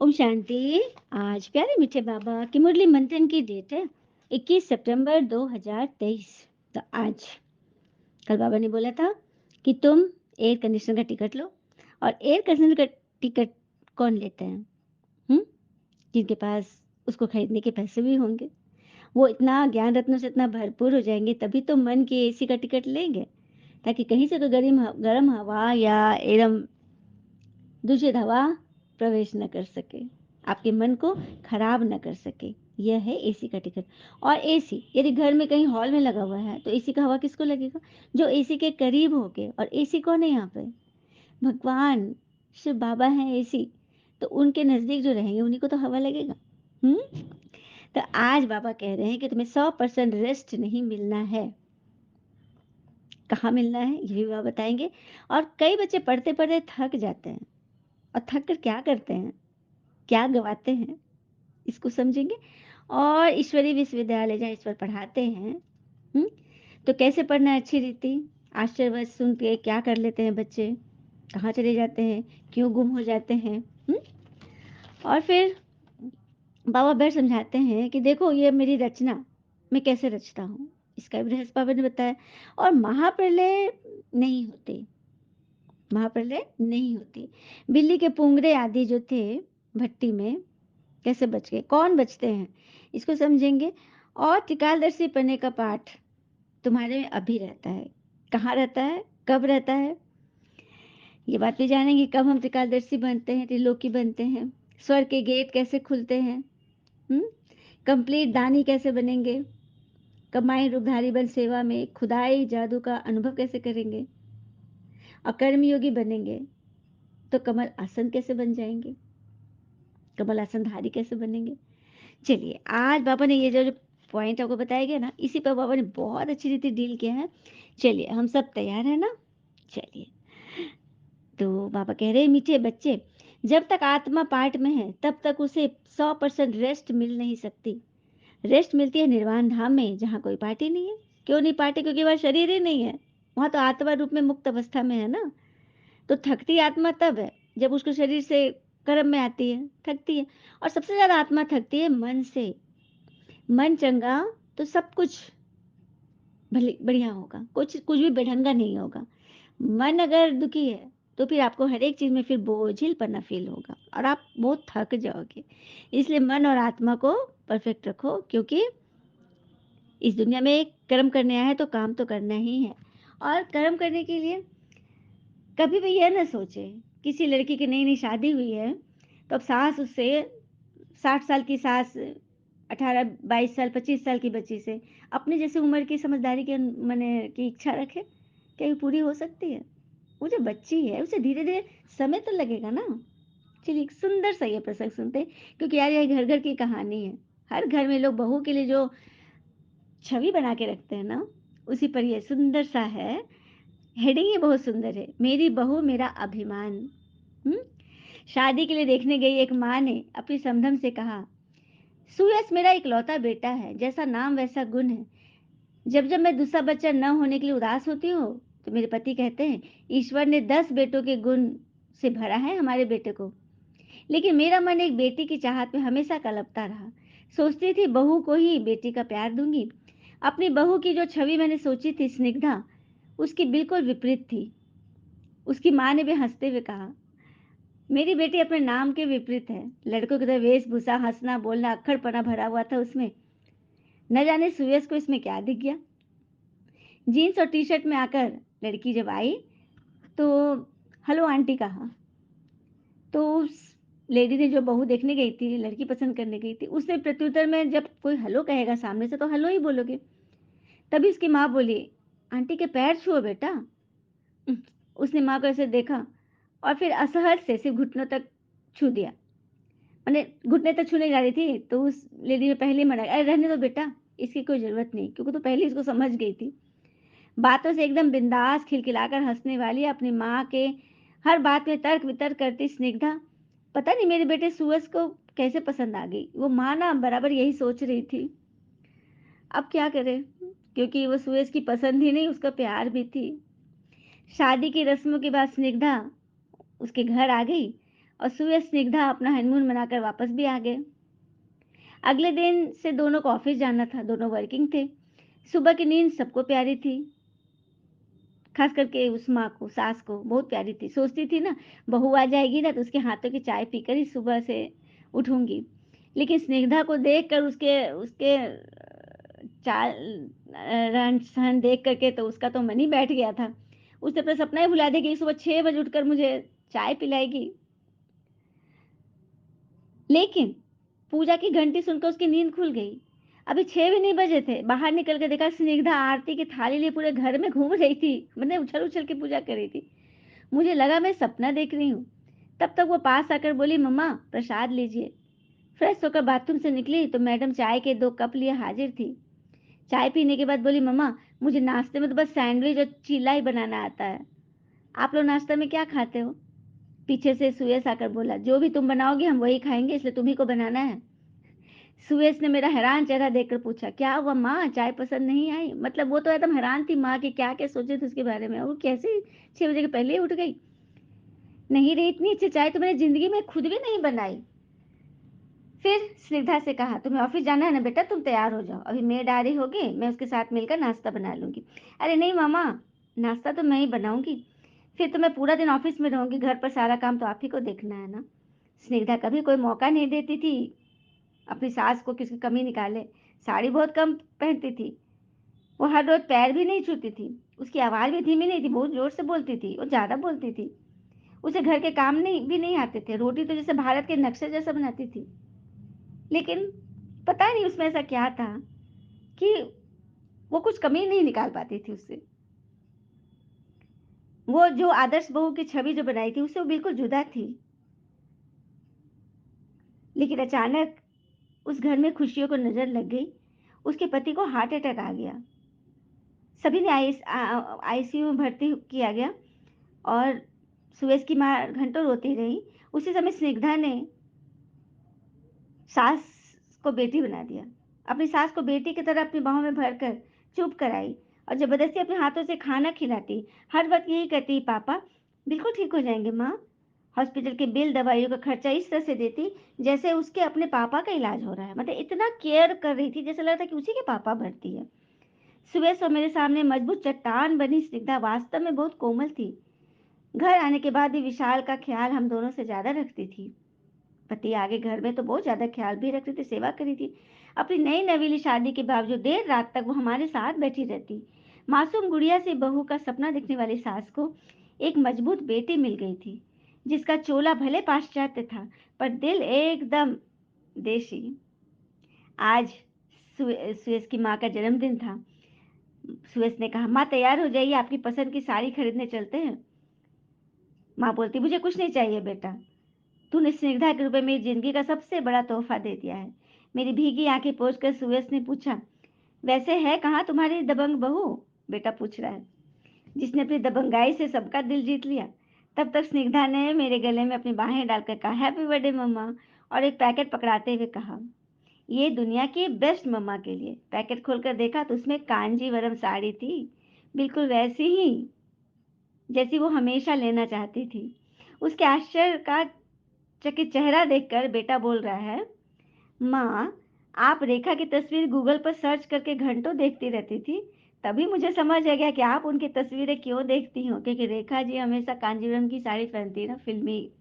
ओम शांति। आज प्यारे मीठे बाबा की मुरली मंथन की डेट है 21 सितंबर 2023। तो आज कल बाबा ने बोला था कि तुम एयर कंडीशनर का टिकट लो। और एयर कंडीशनर का टिकट कौन लेता है? हम्म जिनके पास उसको खरीदने के पैसे भी होंगे। वो इतना ज्ञान रत्नों से इतना भरपूर हो जाएंगे तभी तो मन के एसी का टिकट लेंगे, ताकि कहीं से कोई गर्म हवा या एकदम दूषित हवा प्रवेश न कर सके, आपके मन को खराब न कर सके। यह है एसी का टिकट। और एसी यदि घर में कहीं हॉल में लगा हुआ है तो एसी का हवा किसको लगेगा? जो एसी के करीब होके। और एसी कौन है यहाँ पे? भगवान शिव बाबा हैं एसी। तो उनके नजदीक जो रहेंगे उन्हीं को तो हवा लगेगा। हम्म तो आज बाबा कह रहे हैं कि तुम्हें 100% रेस्ट नहीं मिलना है। कहाँ मिलना है ये भी बाबा बताएंगे। और कई बच्चे पढ़ते पढ़ते थक जाते हैं, और थक कर क्या करते हैं, क्या गवाते हैं, इसको समझेंगे। और ईश्वरीय विश्वविद्यालय जहाँ ईश्वर पढ़ाते हैं, हम्म, तो कैसे पढ़ना है अच्छी रीति। आश्चर्य सुन के क्या कर लेते हैं बच्चे, कहाँ चले जाते हैं, क्यों गुम हो जाते हैं। और फिर बाबा बैठ समझाते हैं कि देखो ये मेरी रचना, मैं कैसे रचता हूँ, इसका भी रहस्य बाबा ने बताया। और महाप्रलय नहीं होते, महाप्रलय नहीं होती। बिल्ली के पुंगरे आदि जो थे भट्टी में, कैसे बच गए, कौन बचते हैं, इसको समझेंगे। और त्रिकालदर्शी पन्ने का पाठ तुम्हारे में अभी रहता है। कहाँ रहता है, कब रहता है, ये बात भी जानेंगे। कब हम त्रिकालदर्शी बनते हैं, त्रिलोकी बनते हैं, स्वर्ग के गेट कैसे खुलते हैं, हम्म कंप्लीट दानी कैसे बनेंगे, कमाई रूपधारी बन सेवा में खुदाई जादू का अनुभव कैसे करेंगे, और कर्मयोगी बनेंगे तो कमल आसन कैसे बन जाएंगे, कमल आसन धारी कैसे बनेंगे। चलिए आज बाबा ने ये जो जो पॉइंट आपको बताया गया ना, इसी पर बाबा ने बहुत अच्छी रीति डील किया है। चलिए हम सब तैयार है ना? चलिए, तो बाबा कह रहे हैं मीठे बच्चे, जब तक आत्मा पार्ट में है तब तक उसे 100% रेस्ट मिल नहीं सकती। रेस्ट मिलती है निर्वाण धाम में, जहाँ कोई पार्टी नहीं है। क्यों नहीं पार्टी? क्योंकि वह शरीर ही नहीं है, वहां तो आत्मा रूप में मुक्त अवस्था में है ना। तो थकती आत्मा तब है जब उसको शरीर से कर्म में आती है, थकती है। और सबसे ज्यादा आत्मा थकती है मन से। मन चंगा तो सब कुछ भले बढ़िया होगा, कुछ कुछ भी बेढंगा नहीं होगा। मन अगर दुखी है तो फिर आपको हर एक चीज में फिर बोझिलपना फील होगा और आप बहुत थक जाओगे। इसलिए मन और आत्मा को परफेक्ट रखो, क्योंकि इस दुनिया में कर्म करने आया है तो काम तो करना ही है। और कर्म करने के लिए कभी भी यह ना सोचे, किसी लड़की की नई नई शादी हुई है तो अब सास उससे 60 साल की सास 18 22 साल 25 साल की बच्ची से अपने जैसे उम्र की समझदारी के मैंने की इच्छा रखे, क्या ये पूरी हो सकती है? वो जो बच्ची है उसे धीरे धीरे समय तो लगेगा ना। चलिए एक सुंदर सा ये प्रसंग सुनते हैं, क्योंकि यार ये घर घर की कहानी है। हर घर में लोग बहू के लिए जो छवि बना के रखते हैं ना, उसी पर ये सुंदर सा है। हेडिंग ये बहुत सुंदर है, मेरी बहू मेरा अभिमान। हम्म शादी के लिए देखने गई एक माँ ने अपनी समधम से कहा, सुयश मेरा इकलौता बेटा है, जैसा नाम वैसा गुण है। जब जब मैं दूसरा बच्चा न होने के लिए उदास होती हूँ तो मेरे पति कहते हैं, ईश्वर ने 10 बेटों के गुण से भरा है हमारे बेटे को। लेकिन मेरा मन एक बेटी की चाहत में हमेशा कलपता रहा। सोचती थी बहू को ही बेटी का प्यार दूंगी। अपनी बहू की जो छवि मैंने सोची थी स्निग्धा, उसकी बिल्कुल विपरीत थी। उसकी माँ ने भी हंसते हुए कहा, मेरी बेटी अपने नाम के विपरीत है। लड़कों की तरह वेशभूषा, हंसना बोलना, अक्खड़पना भरा हुआ था उसमें। न जाने सुयश को इसमें क्या दिख गया। जीन्स और टी शर्ट में आकर लड़की जब आई तो हेलो आंटी कहा। तो उस लेडी ने, जो बहू देखने गई थी, लड़की पसंद करने गई थी, उसने प्रत्युत्तर में, जब कोई हेलो कहेगा सामने से तो हेलो ही बोलोगे। तभी उसकी माँ बोली, आंटी के पैर छुओ बेटा। उसने माँ को ऐसे देखा और फिर असहज से सिर्फ घुटनों तक छू दिया। मैंने घुटने तक छूने जा रही थी तो उस लेडी ने पहले ही मना, अरे रहने दो बेटा, इसकी कोई जरूरत नहीं, क्योंकि तो पहले इसको समझ गई थी। बातों से एकदम बिंदास खिलखिलाकर हंसने वाली, अपनी माँ के हर बात में तर्क वितर्क करती स्निग्धा पता नहीं मेरे बेटे सुअस को कैसे पसंद आ गई। वो माँ ना बराबर यही सोच रही थी। अब क्या करे, क्योंकि वो सुएज की पसंद ही नहीं, उसका प्यार भी थी। शादी की रस्मों के बाद स्निग्धा उसके घर आ गई और सुबह स्निग्धा अपना हनीमून मनाकर वापस भी आ गए। अगले दिन से दोनों को ऑफिस जाना था, दोनों वर्किंग थे। सुबह की नींद सबको प्यारी थी, खास करके उस माँ को, सास को बहुत प्यारी थी। सोचती थी ना, बहू आ जाएगी ना तो उसके हाथों की चाय पीकर ही सुबह से उठूंगी। लेकिन स्निग्धा को देखकर उसके उसके चाल रहन सहन देख करके तो उसका तो मन ही बैठ गया था। उसने अपना सपना ही भुला दिया कि सुबह 6 बजे उठकर मुझे चाय पिलाएगी। लेकिन पूजा की घंटी सुनकर उसकी नींद खुल गई। अभी 6 भी नहीं बजे थे। बाहर निकल के देखा, स्निग्धा आरती की थाली लिए पूरे घर में घूम रही थी। मतलब उछल-उछल के पूजा कर रही थी। मुझे लगा मैं सपना देख रही हूँ। तब तक वो पास आकर बोली, मम्मा प्रसाद लीजिए। फ्रेश होकर बाथरूम से निकली तो मैडम चाय के 2 कप लिए हाजिर थी। चाय पीने के बाद बोली, मम्मा मुझे नाश्ते में तो बस सैंडविच और चीला ही बनाना आता है। आप लोग नाश्ता में क्या खाते हो? पीछे से सुयश आकर बोला, जो भी तुम बनाओगी हम वही खाएंगे, इसलिए तुम्ही को बनाना है। सुयश ने मेरा हैरान चेहरा देखकर पूछा, क्या हुआ माँ, चाय पसंद नहीं आई? मतलब वो तो एकदम हैरान थी माँ कि क्या क्या सोचे थे उसके बारे में, वो कैसे 6 बजे के पहले ही उठ गई। नहीं रे, इतनी अच्छी चाय तो मैंने जिंदगी में खुद भी नहीं बनाई। फिर स्निग्धा से कहा, तुम्हें ऑफिस जाना है ना बेटा, तुम तैयार हो जाओ, अभी मेड आ रही होगी, मैं उसके साथ मिलकर नाश्ता बना लूंगी। अरे नहीं मामा, नाश्ता तो मैं ही बनाऊंगी। फिर तो मैं पूरा दिन ऑफिस में रहूंगी, घर पर सारा काम तो आप ही को देखना है ना। स्निग्धा कभी कोई मौका नहीं देती थी अपनी सास को किसी कमी निकाले। साड़ी बहुत कम पहनती थी। वो हर रोज पैर भी नहीं छूती थी। उसकी आवाज भी धीमी नहीं थी, बहुत जोर से बोलती थी, वो ज्यादा बोलती थी। उसे घर के काम नहीं भी नहीं आते थे। रोटी तो जैसे भारत के नक्शे जैसा बनाती थी। लेकिन पता नहीं उसमें ऐसा क्या था कि वो कुछ कमी नहीं निकाल पाती थी उससे। वो जो आदर्श बहू की छवि जो बनाई थी उससे वो बिल्कुल जुदा थी। लेकिन अचानक उस घर में खुशियों को नजर लग गई। उसके पति को हार्ट अटैक आ गया। सभी ने आईसीयू में भर्ती किया गया और सुरेश की माँ घंटों रोती रही। उसी समय स्निग्धा ने सास को बेटी बना दिया। अपनी सास को बेटी की तरह अपनी बाहों में भरकर चुप कराई और जबरदस्ती अपने हाथों से खाना खिलाती। हर वक्त यही कहती, पापा बिल्कुल ठीक हो जाएंगे माँ। हॉस्पिटल के बिल दवाइयों का खर्चा इस तरह से देती जैसे उसके अपने पापा का इलाज हो रहा है। मतलब इतना केयर कर रही थी जैसे लग रहा था कि उसी के पापा भर्ती है। सुबह और मेरे सामने मजबूत चट्टान बनी स्निग्धा वास्तव में बहुत कोमल थी। घर आने के बाद भी विशाल का ख्याल हम दोनों से ज्यादा रखती थी। पति आगे घर में तो बहुत ज्यादा ख्याल भी रखती थी, सेवा करी थी। अपनी नई नवीली शादी के बावजूद देर रात तक वो हमारे साथ बैठी रहती। मासूम गुड़िया से बहू का सपना देखने वाली सास को एक मजबूत बेटी मिल गई थी, जिसका चोला भले पाश्चात्य था पर दिल एकदम देशी। आज सुयस की माँ का जन्मदिन था। सुयस ने कहा, माँ तैयार हो जाइए, आपकी पसंद की साड़ी खरीदने चलते हैं। माँ बोलती, मुझे कुछ नहीं चाहिए बेटा, तूने स्निग्धा के रूप में मेरी जिंदगी का सबसे बड़ा तोहफा दे दिया है। मेरी भीगी आंखें पोंछकर सुयस ने पूछा, वैसे है कहाँ तुम्हारी दबंग बहू? बेटा पूछ रहा है, जिसने अपनी दबंगाई से सबका दिल जीत लिया। तब तक स्निग्धा ने मेरे गले में अपनी बाहें डालकर कहा, हैप्पी बर्थडे मम्मा, और एक पैकेट पकड़ाते हुए कहा, ये दुनिया की बेस्ट मम्मा के लिए। पैकेट खोलकर देखा तो उसमें कांजीवरम साड़ी थी, बिल्कुल वैसी ही जैसी वो हमेशा लेना चाहती थी। उसके आश्चर्य का चकित चेहरा देखकर बेटा बोल रहा है, माँ आप रेखा की तस्वीर गूगल पर सर्च करके घंटों देखती रहती थी, तभी मुझे समझ आ गया कि आप उनकी तस्वीरें क्यों देखती हो, क्योंकि रेखा जी हमेशा कांजीवरम की साड़ी पहनती है ना, फिल्मी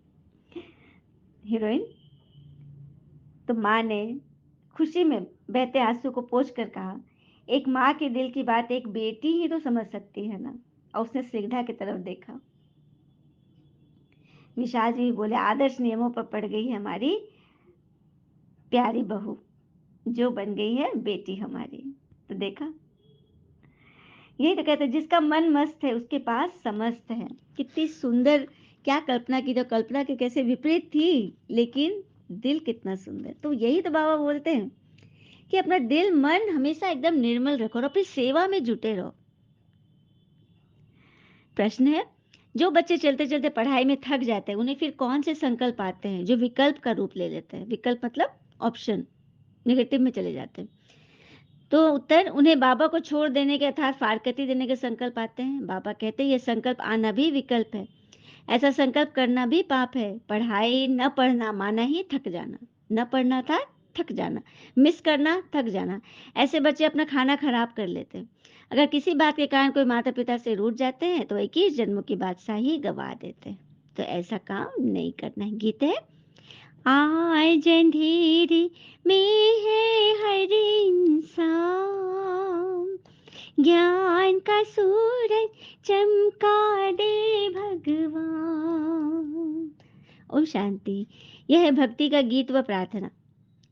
हीरोइन। तो माँ ने खुशी में बहते आंसू को पोंछ कर कहा, एक माँ के दिल की बात एक बेटी ही तो समझ सकती है ना। और उसने स्निग्धा की तरफ देखा। विशाल जी बोले, आदर्श नियमों पर पड़ गई है हमारी प्यारी बहू, जो बन गई है बेटी हमारी। तो देखा, यही तो कहते हैं, जिसका मन मस्त है उसके पास समस्त है। कितनी सुंदर, क्या कल्पना की, जो कल्पना के कैसे विपरीत थी, लेकिन दिल कितना सुंदर। तो यही तो बाबा बोलते हैं कि अपना दिल मन हमेशा एकदम निर्मल रखो और अपनी सेवा में जुटे रहो। प्रश्न है, जो बच्चे चलते चलते पढ़ाई में थक जाते हैं उन्हें फिर कौन से संकल्प आते हैं जो विकल्प का रूप ले लेते हैं? विकल्प मतलब ऑप्शन, नेगेटिव में चले जाते हैं। तो उत्तर, उन्हें बाबा को छोड़ देने के अर्थात फारकती देने के संकल्प आते हैं। बाबा कहते हैं, यह संकल्प आना भी विकल्प है। ऐसा संकल्प करना भी पाप है। पढ़ाई न पढ़ना माना ही थक जाना। न पढ़ना था थक जाना, मिस करना थक जाना। ऐसे बच्चे अपना खाना खराब कर लेते हैं। अगर किसी बात के कारण कोई माता-पिता से रूठ जाते हैं तो 21 जन्मों की बादशाही गँवा देते हैं। तो ऐसा काम नहीं करना है। गीत है, आज अंधेरे में है हर इंसान, ज्ञान का सूरज चमका दे भगवान। ओम शांति। यह है भक्ति का गीत व प्रार्थना।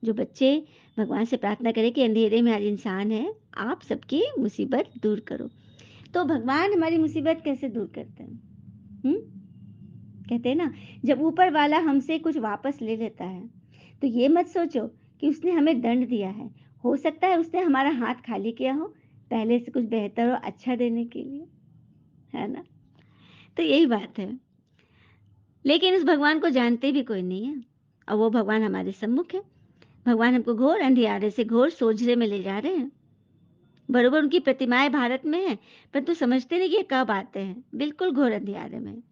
जो बच्चे भगवान से प्रार्थना करें कि अंधेरे में आज इंसान है, आप सबकी मुसीबत दूर करो। तो भगवान हमारी मुसीबत कैसे दूर करते हैं? हुँ? कहते हैं ना, जब ऊपर वाला हमसे कुछ वापस ले लेता है, तो ये मत सोचो कि उसने हमें दंड दिया है। हो सकता है उसने हमारा हाथ खाली किया हो, पहले से कुछ बेहतर और अच्छा देने के लिए, है ना? तो यही बात है। लेकिन उस भगवान को जानते भी कोई नहीं है और वो भगवान हमारे सम्मुख है। भगवान हमको घोर अंधियारे से घोर सोझरे में ले जा रहे हैं। बरोबर उनकी प्रतिमाएँ भारत में हैं, परंतु समझते नहीं कि ये कब आते हैं। बिल्कुल घोर अंधियारे में।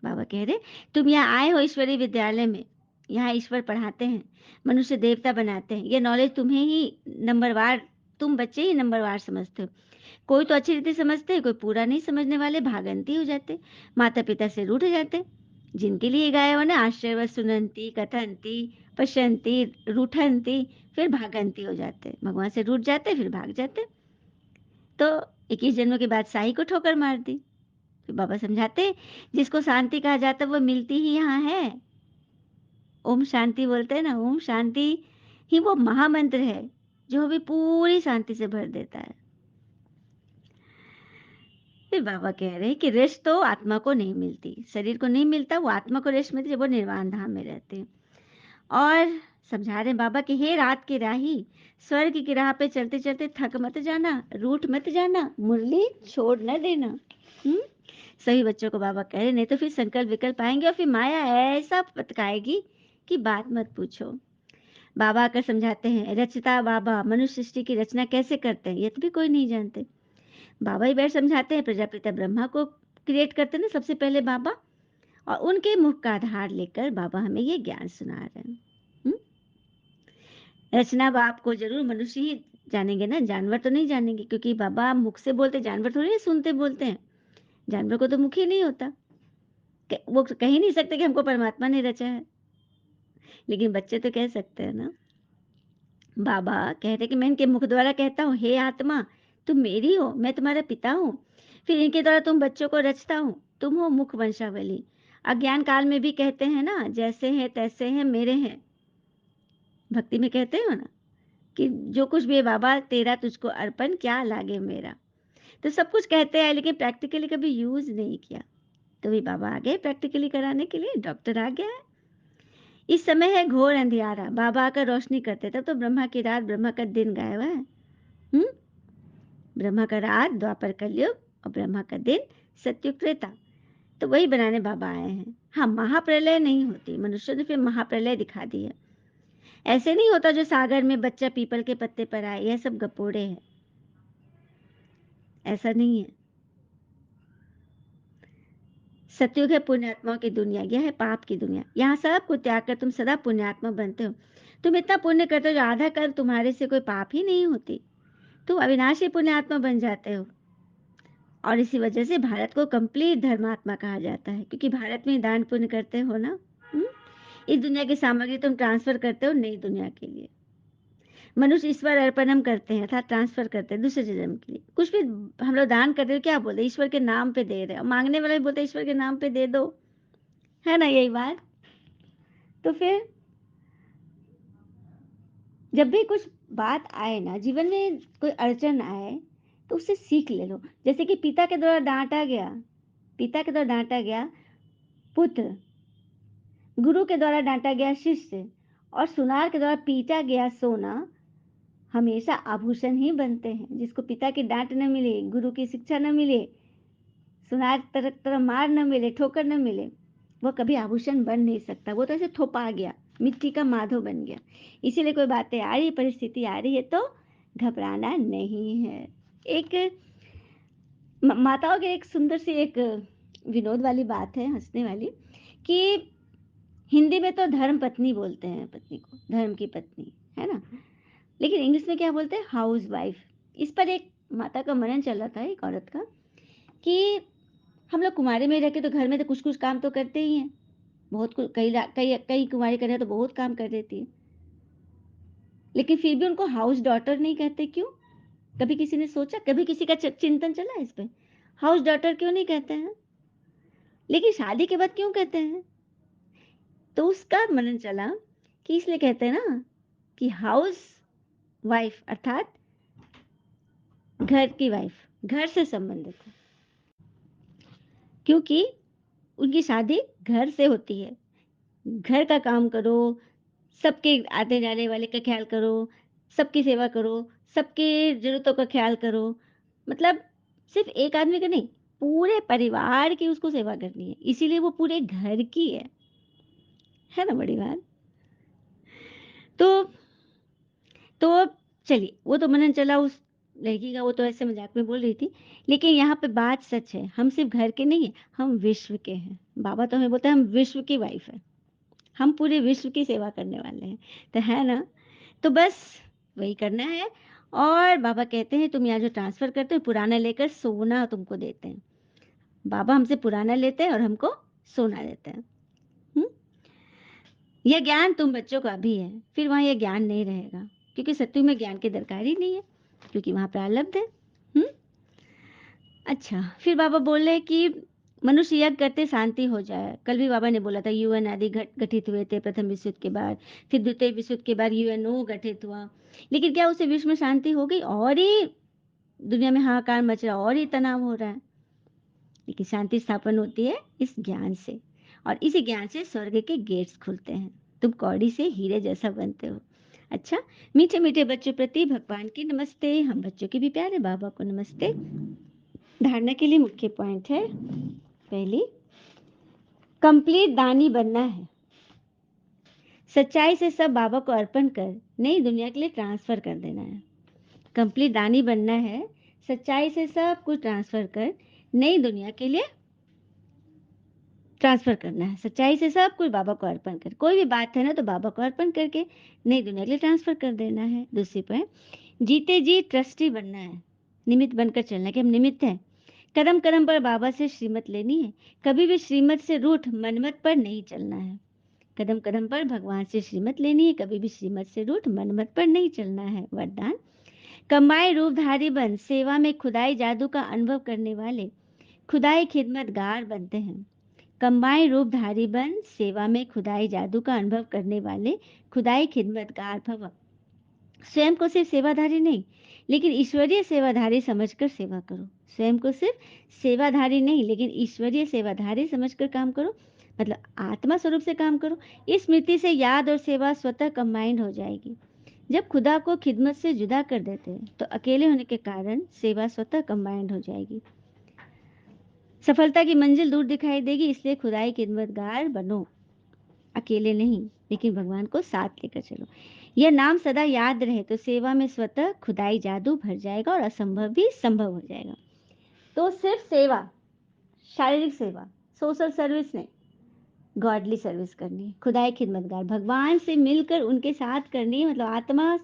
बाबा कह रहे, तुम यहाँ आए हो ईश्वरीय विद्यालय में, यहाँ ईश्वर पढ़ाते हैं, मनुष्य देवता बनाते हैं। ये नॉलेज तुम्हें ही नंबरवार, तुम बच्चे ही नंबरवार समझते हो। कोई तो अच्छी रीति समझते हैं, कोई पूरा नहीं समझने वाले भागंती हो जाते, माता पिता से रूठ जाते। जिनके लिए गाया हुआ ना, आश्चर्यवत सुनंती कथंती पश्यंती रूठंती, फिर भागंती हो जाते, भगवान से रूठ जाते फिर भाग जाते। तो 21 जन्मों के बाद साई को ठोकर मार दी। फिर बाबा समझाते, जिसको शांति कहा जाता है वो मिलती ही यहाँ है। ओम शांति बोलते हैं ना, ओम शांति ही वो महामंत्र है जो हमें पूरी शांति से भर देता है। फिर बाबा कह रहे हैं कि रेस्ट तो आत्मा को नहीं मिलती, शरीर को नहीं मिलता, वो आत्मा को रेस्ट मिलती जब वो निर्वाण धाम में रहते हैं। और समझा रहे हैं बाबा कि हे रात की राही, स्वर्ग की राह पे चलते चलते थक मत जाना, रूठ मत जाना, मुरली छोड़ न देना। हम्म। सभी बच्चों को बाबा कह रहे, नहीं तो फिर संकल्प विकल्प आएंगे और फिर माया ऐसा पटकाएगी कि बात मत पूछो। बाबा आकर समझाते हैं, रचता बाबा मनुष्य सृष्टि की रचना कैसे करते हैं ये तो भी कोई नहीं जानते। बाबा ही बैठ समझाते हैं, प्रजापिता ब्रह्मा को क्रिएट करते हैं ना सबसे पहले बाबा, और उनके मुख का आधार लेकर बाबा हमें ये ज्ञान सुना रहे हैं। हम्म? रचना बाप को जरूर मनुष्य ही जानेंगे ना, जानवर तो नहीं जानेंगे, क्योंकि बाबा मुख से बोलते, जानवर थोड़ी ना सुनते बोलते हैं। जानवर को तो मुख ही नहीं होता, वो कह ही नहीं सकते कि हमको परमात्मा ने रचा है। लेकिन बच्चे तो कह सकते हैं ना। बाबा कहते कि मैं इनके मुख द्वारा कहता हूँ, हे आत्मा तुम मेरी हो, मैं तुम्हारा पिता हूँ। फिर इनके द्वारा तुम बच्चों को रचता हूँ, तुम हो मुख वंशावली। अज्ञान काल में भी कहते हैं ना, जैसे हैं तैसे हैं मेरे हैं। भक्ति में कहते हो ना कि जो कुछ भी है बाबा तेरा तुझको अर्पण, क्या लागे मेरा। तो सब कुछ कहते हैं लेकिन प्रैक्टिकली कभी यूज नहीं किया। तो भी बाबा आ गए प्रैक्टिकली कराने के लिए, डॉक्टर आ गया है। इस समय है घोर अंधियारा, बाबा आकर रोशनी करते, तब तो ब्रह्मा की रात ब्रह्मा का दिन गाया हुआ है। हम्म। ब्रह्मा का रात द्वापर कलयुग और ब्रह्मा का दिन सतयुग त्रेता। तो वही बनाने बाबा आए हैं। हाँ, महाप्रलय नहीं होती, मनुष्य ने फिर महाप्रलय दिखा दी है। ऐसे नहीं होता जो सागर में बच्चा पीपल के पत्ते पर आए, यह सब गपोड़े हैं, ऐसा नहीं है। सतयुग है पुण्यात्माओं की दुनिया, यह है पाप की दुनिया। यहाँ सब कुछ त्याग कर तुम सदा पुण्यात्मा बनते हो। तुम इतना पुण्य करते हो जो आधा कर तुम्हारे से कोई पाप ही नहीं होती, तुम अविनाशी पुण्यात्मा बन जाते हो। और इसी वजह से भारत को कंप्लीट धर्मात्मा कहा जाता है, क्योंकि भारत में दान पुण्य करते हो ना। हुँ? इस दुनिया की सामग्री तुम ट्रांसफर करते हो नई दुनिया के लिए। मनुष्य ईश्वर अर्पणम करते हैं, अर्थात ट्रांसफर करते हैं दूसरे जन्म के लिए। कुछ भी हम लोग दान कर रहे हो, क्या बोलते हैं, ईश्वर के नाम पे दे रहे हो। मांगने वाले भी बोलते हैं ईश्वर के नाम पे दे दो, है ना यही बात। तो फिर जब भी कुछ बात आए ना जीवन में, कोई अड़चन आए, तो उससे सीख ले लो। जैसे कि पिता के द्वारा डांटा गया, पिता के द्वारा डांटा गया पुत्र, गुरु के द्वारा डांटा गया शिष्य, और सुनार के द्वारा पीटा गया सोना हमेशा आभूषण ही बनते हैं। जिसको पिता की डांट न मिले, गुरु की शिक्षा न मिले, सुनार तरह तरह मार न मिले, ठोकर न मिले, वो कभी आभूषण बन नहीं सकता। वो तो ऐसे थोपा गया, मिट्टी का माधव बन गया। इसीलिए कोई बातें आ रही, परिस्थिति आ रही है तो घबराना नहीं है। एक माताओं की एक सुंदर सी एक विनोद वाली बात है, हँसने वाली, कि हिंदी में तो धर्म पत्नी बोलते हैं पत्नी को, धर्म की पत्नी, है ना? लेकिन इंग्लिश में क्या बोलते हैं? हाउसवाइफ। इस पर एक माता का मनन चल रहा था, एक औरत का, कि हम लोग कुँवारे में रह के तो घर में तो कुछ-कुछ काम तो करते ही हैं। बहुत कु कई कुँवारी कन्या तो बहुत काम कर देती है। लेकिन फिर भी उनको हाउस डॉटर नहीं कहते, क्यों? कभी किसी ने सोचा? कभी किसी का चिंतन चला इस पे? हाउस डॉटर क्यों नहीं कहते हैं? लेकिन शादी के बाद क्यों कहते हैं? तो उसका मनन चला कि इसलिए कहते हैं ना कि हाउस वाइफ अर्थात घर की वाइफ, घर से संबंधित है। क्योंकि उनकी शादी घर से होती है। घर का काम करो, सबके आने-जाने वाले का ख़्याल करो, सबकी सेवा करो, सबकी ज़रूरतों का ख़्याल करो। मतलब सिर्फ़ एक आदमी का नहीं, पूरे परिवार की उसको सेवा करनी है। इसीलिए वो पूरे घर की है। है ना बड़ी बात? तो तो चलिए, वो तो मनन चला उस लड़की का, वो तो ऐसे मज़ाक में बोल रही थी। लेकिन यहाँ पे बात सच है, हम सिर्फ़ घर के नहीं हैं, हम विश्व के हैं। बाबा तो हमें बोलते हैं हम विश्व की वाइफ़ हैं। हम पूरे विश्व की सेवा करने वाले हैं। तो है ना? तो बस वही करना है। और बाबा कहते हैं तुम यहाँ जो ट्रांसफ़र करते हो पुराना लेकर सोना तुमको देते हैं। बाबा हमसे पुराना लेते हैं और हमको सोना देते हैं। हुँ? यह ज्ञान तुम बच्चों का भी है, फिर वहाँ ये ज्ञान नहीं रहेगा, क्योंकि सत्युग में ज्ञान की दरकार ही नहीं है, क्योंकि वहाँ प्रारब्ध है। हुँ? अच्छा, फिर बाबा बोल रहे हैं कि मनुष्य यज्ञ करते शांति हो जाए। कल भी बाबा ने बोला था यूएन आदि गठित हुए थे प्रथम विश्व युद्ध के बाद, फिर द्वितीय विश्व युद्ध के बाद यूएनओ गठित हुआ। लेकिन क्या उससे विश्व में शांति हो गई? और ही दुनिया में हाहाकार मच रहा है, और ही तनाव हो रहा है। लेकिन शांति स्थापन होती है इस ज्ञान से, और इसी ज्ञान से स्वर्ग के गेट्स खुलते हैं। तुम कौड़ी से हीरे जैसा बनते हो। अच्छा, मीठे मीठे बच्चों प्रति भगवान की नमस्ते, हम बच्चों के भी प्यारे बाबा को नमस्ते। धारणा के लिए मुख्य पॉइंट है, पहली, कंप्लीट दानी बनना है। सच्चाई से सब बाबा को अर्पण कर नई दुनिया के लिए ट्रांसफर कर देना है। कंप्लीट दानी बनना है, सच्चाई से सब कुछ ट्रांसफर कर नई दुनिया के लिए ट्रांसफर करना है। सच्चाई से सब कुछ बाबा को अर्पण कर, कोई भी बात है ना तो बाबा को अर्पण करके नई दुनिया के लिए ट्रांसफर कर देना है। दूसरी पॉइंट, जीते जी ट्रस्टी बनना है, निमित्त बनकर चलना, कि हम निमित्त हैं। कदम कदम पर बाबा से श्रीमत लेनी है, कभी भी श्रीमत से रूठ मनमत पर नहीं चलना है। कदम कदम पर भगवान से श्रीमत लेनी है, कभी भी श्रीमत से रूठ मनमत पर नहीं चलना है। वरदान, कमाए रूपधारी बन सेवा में खुदाई जादू का अनुभव करने वाले खुदाई खिदमतगार बनते हैं। कम्बाई रूपधारी बन सेवा में खुदाई जादू का अनुभव करने वाले खुदाई खिदमतगार भव। स्वयं को सिर्फ सेवाधारी नहीं, लेकिन ईश्वरीय सेवाधारी समझकर सेवा करो। स्वयं को सिर्फ सेवाधारी नहीं, लेकिन ईश्वरीय सेवाधारी समझकर काम करो, मतलब आत्मा स्वरूप से काम करो। इस स्मृति से याद और सेवा स्वतः कंबाइंड हो जाएगी। जब खुदा को खिदमत से जुदा कर देते हैं तो अकेले होने के कारण सेवा स्वतः कंबाइंड हो जाएगी। सफलता की मंजिल दूर दिखाई देगी, इसलिए खुदाई खिदमतगार बनो। अकेले नहीं, लेकिन भगवान को साथ लेकर चलो। यह नाम सदा याद रहे तो सेवा में स्वतः खुदाई जादू भर जाएगा और असंभव भी संभव हो जाएगा। तो सिर्फ सेवा, शारीरिक सेवा, सोशल सर्विस नहीं, गॉडली सर्विस करनी है। खुदाई खिदमतगार, भगवान से मिलकर उनके साथ करनी है, मतलब आत्मा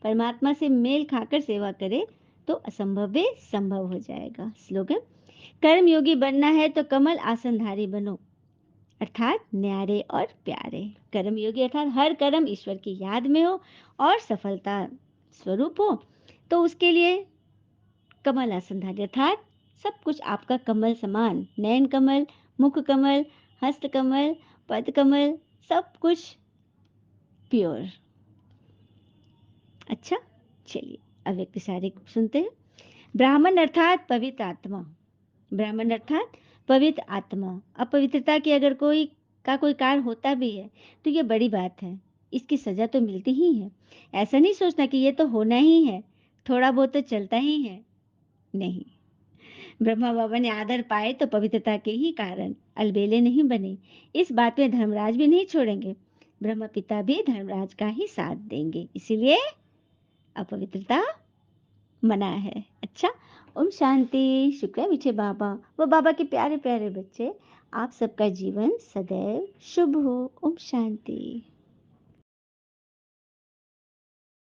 परमात्मा से मेल खाकर सेवा करे तो असंभव भी संभव हो जाएगा। स्लोगन, कर्म योगी बनना है तो कमल आसनधारी बनो, अर्थात न्यारे और प्यारे। कर्म योगी अर्थात हर कर्म ईश्वर की याद में हो और सफलता स्वरूप हो, तो उसके लिए कमल आसनधारी अर्थात सब कुछ आपका कमल समान, नयन कमल, मुख कमल, हस्त कमल, पद कमल, सब कुछ प्योर। अच्छा, चलिए अब एक विचारे सुनते हैं। ब्राह्मण अर्थात पवित्र आत्मा, ब्राह्मण अर्थात पवित्र आत्मा। अपवित्रता की अगर कोई कार्य होता भी है तो ये बड़ी बात है, इसकी सजा तो मिलती ही है। ऐसा नहीं सोचना कि ये तो होना ही है, थोड़ा बहुत तो चलता ही है, नहीं। ब्रह्मा बाबा ने आदर पाए तो पवित्रता के ही कारण अलबेले नहीं बने। इस बात में धर्मराज भी नहीं छोड़ेंगे, ब्रह्मा पिता भी धर्मराज का ही साथ देंगे। इसीलिए अपवित्रता मना है। अच्छा, ओम शांति, शुक्र है मीठे बाबा व बाबा के प्यारे-प्यारे बच्चे, आप सबका जीवन सदैव शुभ हो। ओम शांति।